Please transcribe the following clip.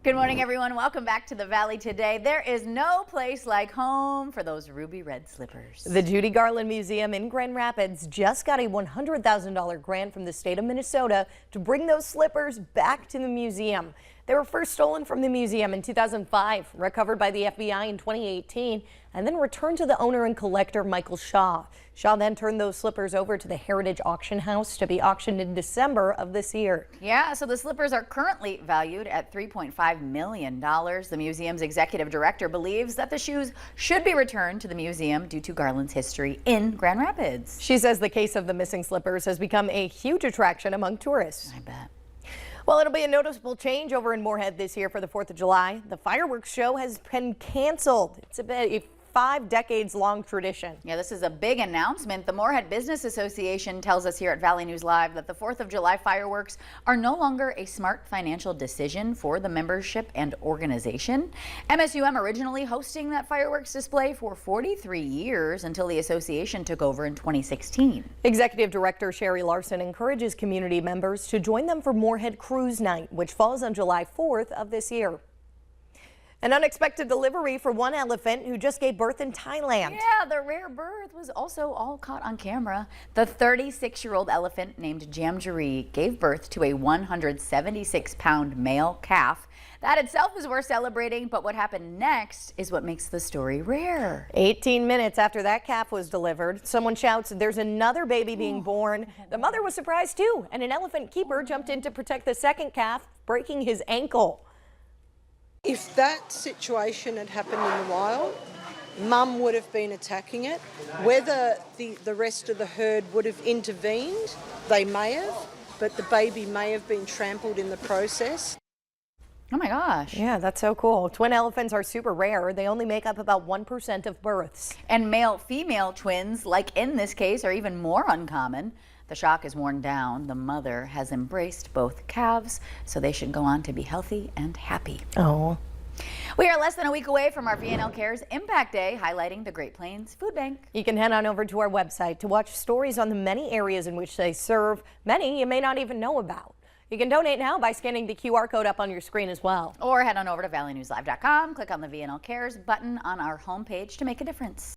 Good morning, everyone. Welcome back to the Valley today. There is no place like home for those ruby red slippers. The Judy Garland Museum in Grand Rapids just got a $100,000 grant from the state of Minnesota to bring those slippers back to the museum. They were first stolen from the museum in 2005, recovered by the FBI in 2018, and then returned to the owner and collector Michael Shaw. Shaw then turned those slippers over to the Heritage Auction House to be auctioned in December of this year. Yeah, so the slippers are currently valued at $3.5 million. The museum's executive director believes that the shoes should be returned to the museum due to Garland's history in Grand Rapids. She says the case of the missing slippers has become a huge attraction among tourists. I bet. Well, it'll be a noticeable change over in Moorhead this year for the 4th of July. The fireworks show has been canceled. It's a 5 decades long tradition. Yeah, this is a big announcement. The Moorhead Business Association tells us here at Valley News Live that the 4th of July fireworks are no longer a smart financial decision for the membership and organization. MSUM originally hosting that fireworks display for 43 years until the association took over in 2016. Executive Director Sherry Larson encourages community members to join them for Moorhead Cruise Night, which falls on July 4th of this year. An unexpected delivery for one elephant who just gave birth in Thailand. Yeah, the rare birth was also all caught on camera. The 36-year-old elephant named Jamjari gave birth to a 176-pound male calf. That itself is worth celebrating, but what happened next is what makes the story rare. 18 minutes after that calf was delivered, someone shouts, "There's another baby being born." The mother was surprised too, and an elephant keeper jumped in to protect the second calf, breaking his ankle. If that situation had happened in the wild, Mum would have been attacking it. Whether the rest of the herd would have intervened, they may have, but the baby may have been trampled in the process. Oh my gosh. Yeah, that's so cool. Twin elephants are super rare. They only make up about 1% of births. And male-female twins, like in this case, are even more uncommon. The shock is worn down. The mother has embraced both calves, so they should go on to be healthy and happy. Oh. We are less than a week away from our VNL Cares Impact Day, highlighting the Great Plains Food Bank. You can head on over to our website to watch stories on the many areas in which they serve, many you may not even know about. You can donate now by scanning the QR code up on your screen as well. Or head on over to valleynewslive.com, click on the VNL Cares button on our homepage to make a difference.